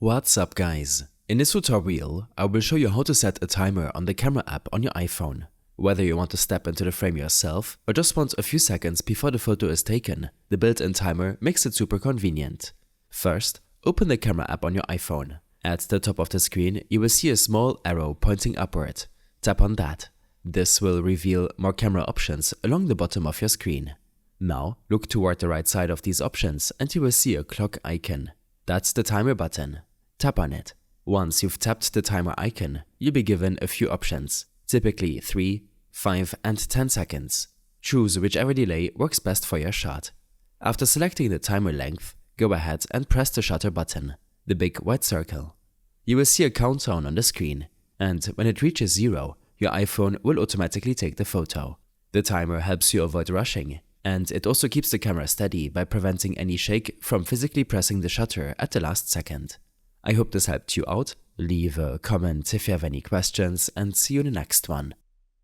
What's up guys? In this tutorial, I will show you how to set a timer on the camera app on your iPhone. Whether you want to step into the frame yourself or just want a few seconds before the photo is taken, the built-in timer makes it super convenient. First, open the camera app on your iPhone. At the top of the screen, you will see a small arrow pointing upward. Tap on that. This will reveal more camera options along the bottom of your screen. Now, look toward the right side of these options and you will see a clock icon. That's the timer button. Tap on it. Once you've tapped the timer icon, you'll be given a few options, typically 3, 5 and 10 seconds. Choose whichever delay works best for your shot. After selecting the timer length, go ahead and press the shutter button, the big white circle. You will see a countdown on the screen, and when it reaches 0, your iPhone will automatically take the photo. The timer helps you avoid rushing, and it also keeps the camera steady by preventing any shake from physically pressing the shutter at the last second. I hope this helped you out. Leave a comment if you have any questions and see you in the next one.